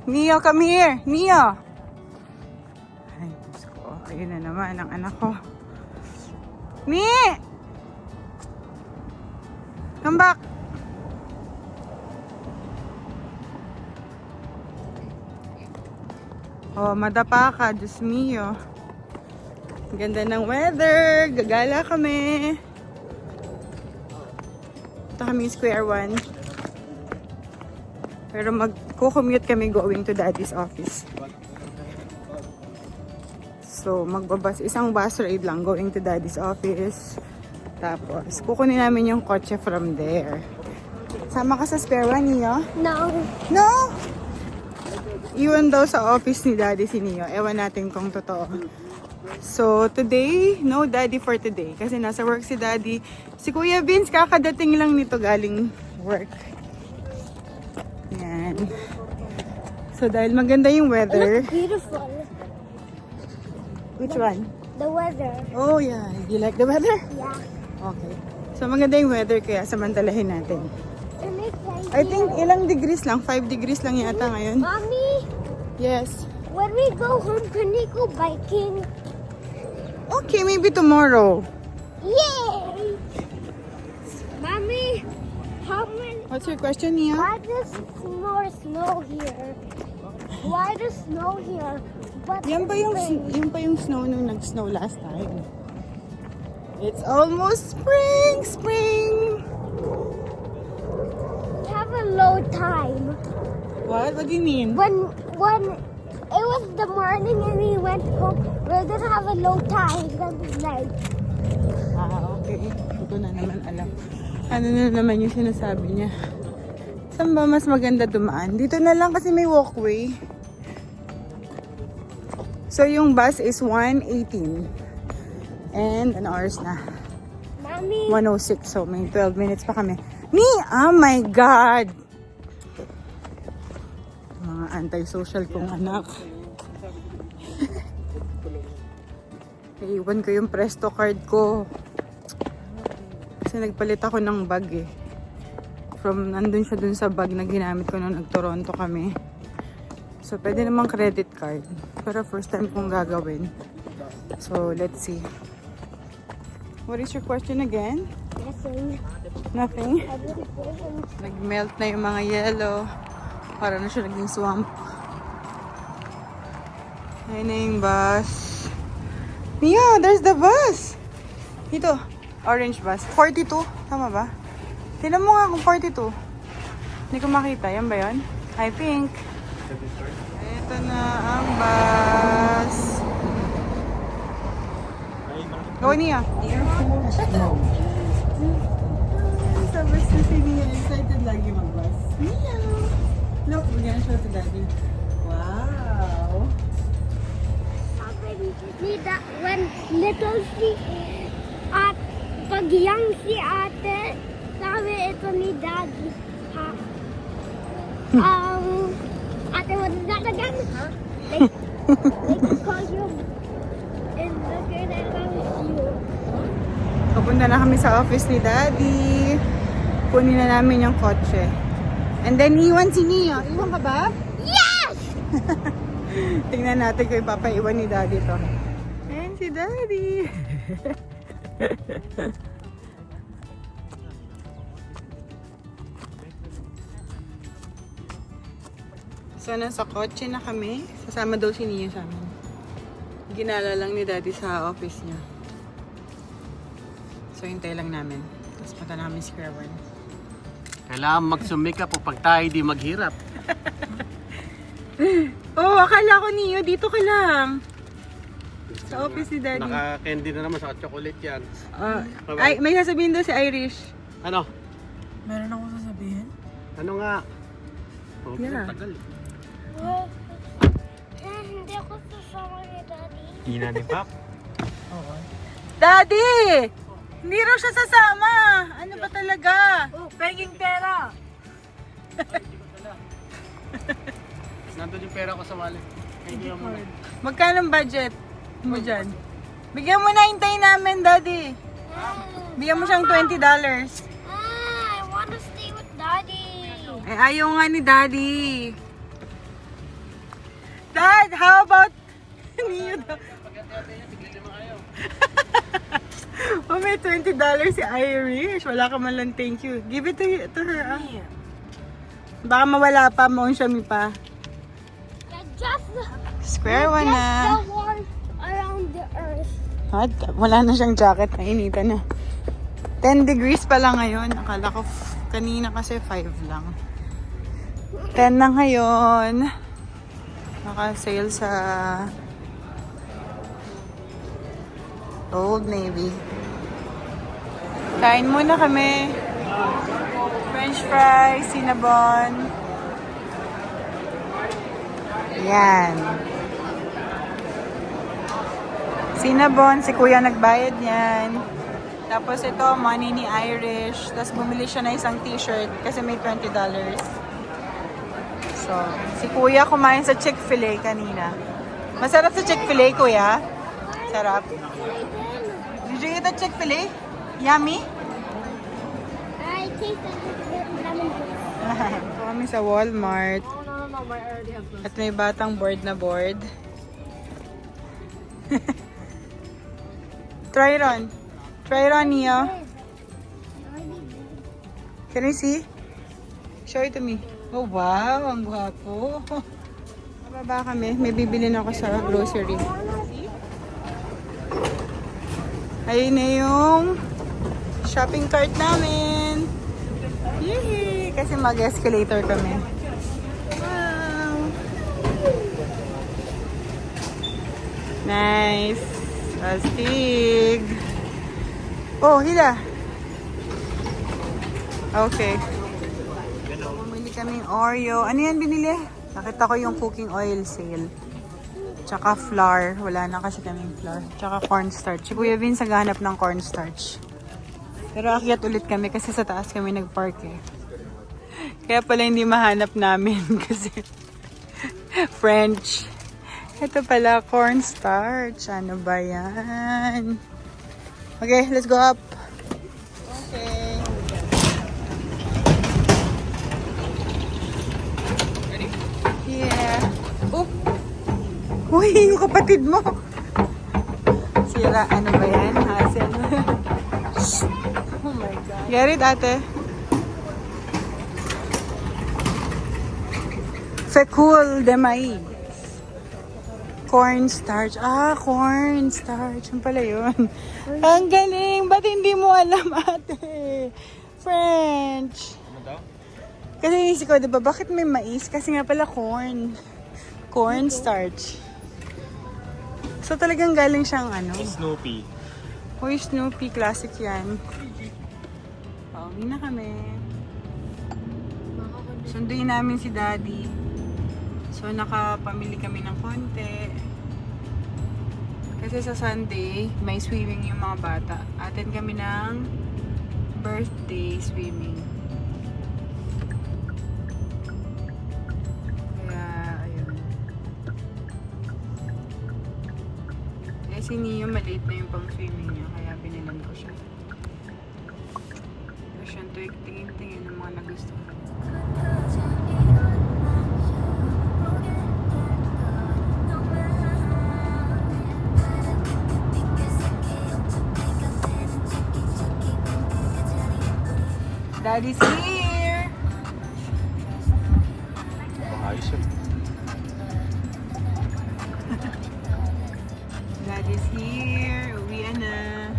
Neo, come here. Neo. Ay, Diyos ko. Ayun na naman ang anak ko. Mi! Come back. Oh, madapa ka. Diyos mio. Ganda ng weather. Gagala kami. Ito kami Square One. Pero magko-commute kami going to Daddy's office. So, magbabas. Isang bus ride lang going to Daddy's office. Tapos, kukunin namin yung kotse from there. Sama ka sa Square One, Neo? No. No! Iwan daw sa office ni Daddy si Neo. Ewan natin kung totoo. So, today, no Daddy for today. Kasi nasa work si Daddy. Si Kuya Vince, kakadating lang nito galing work. Yan. So, dahil maganda yung It weather. looks beautiful. Which one? The weather. Oh, yeah. You like the weather? Yeah. Okay. So, maganda yung weather kaya samantalahin natin. And it's like I think ilang degrees lang? 5 degrees lang yata ngayon. Mommy, Yes. when we go home, can we go biking? Okay, maybe tomorrow. Yay! Mommy, how many? What's your question, Nia? Why does more snow here? Why does snow here? But Yan pa yung snow nung nag-snow last time. It's almost spring! we have a low time. What? What do you mean? When it was the morning and we went home, we're gonna have a low tide. It's gonna be night. Ah, okay. Hindi ko na naman alam. Ano na naman yung sinasabi niya? Saan ba mas maganda dumaan? Dito na lang kasi may walkway. So yung bus is 1:18. And an hours na. Mommy, 1:06. So may 12 minutes pa kami. Oh my God! Mga anti-social kong anak. Iwan ko yung Presto card ko. Kasi nagpalit ako ng bag eh. Nandun siya dun sa bag na ginamit ko nung nag-Toronto kami. So, pwede namang credit card. Pero first time kong gagawin. So, let's see. What is your question again? nothing. Nothing? I didn't say anything. Nag-melt na yung mga yellow. Para na siya naging swamp. Ayun na yung bus. Mia, there's the bus! Ito, orange bus. 42, tama ba? Tignan mo nga kung 42. Hindi ko makita. Yan ba yun? I think. Ito na ang bus. Go, Nia. Sa bus na si Nia. Excited lagi mag-bus. Nia! Look, we're gonna show to Daddy. Wow! Need that when little si at pag young si ate, sabi ito ni daddy. Ha? Ate, what is that again? Huh? Like call you and look at it you. Papunta na kami sa office ni Daddy. Kunin na namin yung kotse. And then, iwan si Nia. Iwan ka ba? Yes! Tingnan natin kung ipapaiwan ni Daddy to. Ayan si Daddy. So, nasa kotse na kami. Sasama daw si Nia sa amin. Ginala lang ni Daddy sa office niya. So, hintay lang namin. Tapos punta namin si Square One. Kailangan magsumikap upang tayo di maghirap. Oh, akala ko Neo, dito ka lang. Sa office ni Daddy. Naka-candy na naman sa chocolate yan. Ay, may sasabihin daw si Irish. Ano? Meron akong sasabihin? Ano nga? Oh, Yeah. tagal eh. Hindi ako sasama ni daddy. Ina ni Pap. Daddy! Hindi raw siya sasama. Ano ba talaga? Oh, penging pera! Nandun yung pera ko sa wallet. Thank you mo. Magkano ang budget mo dyan? Bigyan mo na, hintayin namin, Daddy. Bigyan mo siyang $20. I want to stay with daddy. Ay, ayaw nga ni Daddy. Dad, how about Neo daw? Oh, may $20 si Irish. Wala ka man lang thank you. Give it to her. Ah. Baka mawala pa, maun siya mi pa. Just Square one na. the one around the earth. At wala na siyang jacket. Nainitan na. 10 degrees pa lang ngayon. Akala ko kanina kasi 5 lang. 10 na ngayon. Naka-sale sa Old Navy. Kain muna kami. French fries, cinnabon. Yan. Cinnabon, si kuya nagbayad niyan. Tapos ito, money ni Irish. Tapos bumili siya na isang t-shirt kasi may $20. So, si kuya kumain sa Chick-fil-A kanina. Masarap sa Chick-fil-A, kuya? Sarap. Did you eat at Chick-fil-A? Yummy? I tasted lemon juice. Ito kami sa Walmart. Oh, no, I already have those. At may batang board na board. Try it on. Try it on, Neo. Can I see? Show it to me. Oh, wow. Ang gwapo. Mababa kami. May bibili na ako sa grocery. Ayun na yung shopping cart namin. Yee! Kasi mag-escalator kami. Wow! Nice! Astig! Oh, Hila! Okay. Bumili kaming Oreo. Ano yan binili? Nakita ko yung cooking oil sale. Tsaka flour. Wala na kasi kaming flour. Tsaka cornstarch. Si Kuya Vince naghahanap ng cornstarch. Pero akyat ulit kami kasi sa taas kami nag-park eh. Kaya pala hindi mahanap namin kasi French. Ito pala cornstarch. Ano ba yan? Okay, let's go up. Okay. Yeah. Oh! Uy, yung kapatid mo. Sira, ano ba yan? Hassle. Oh my God. Get it, ate? Fecul de maíz. Cornstarch. Ah, cornstarch. Yung pala yun. Ang galing. Ba't hindi mo alam, ate? French. Ano daw? Kasi inisip ko, diba, bakit may mais? Kasi nga pala corn. Cornstarch. So talagang galing siyang ano. Snoopy. Uy, Snoopy. Classic yan. Pauwi na kami. Sunduin namin si Daddy. So nakapamili kami ng konti. Kasi sa Sunday, may swimming yung mga bata. Attend kami ng birthday swimming. Si Neo maliit na yung pang-swimming niya, kaya binilan ko siya. Pero siyang tingin-tingin ng mga nagustuhan. Daddy's here! Ayos yun. Daddy's here. Uwian na.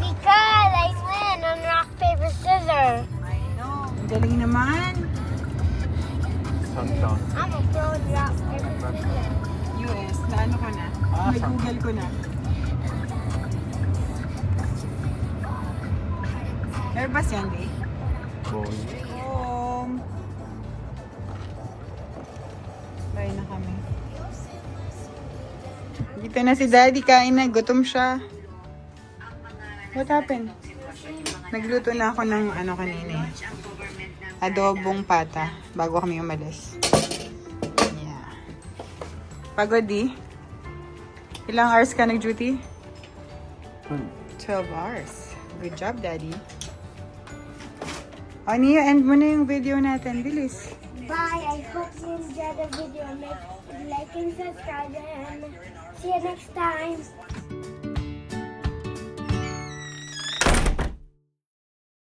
Because I win on rock, paper, scissors. I know. Ang galing naman. Sundown. I'm a pro in rock, paper, scissors. US. Na ano ko na? May Google ko na. Airbus yan, di? Home. Bye na kami. Dito na si Daddy. Kain na. Gutom siya. What happened? Nagluto na ako ng ano kanina eh. Adobong pata. Bago kami umalis. Yeah. Pagod di? Ilang hours ka nag-duty? 12 hours. Good job, Daddy. O, Nia, end mo na yung video natin. Bilis. Bye. I hope you enjoyed the video. Make like and subscribe and see you next time.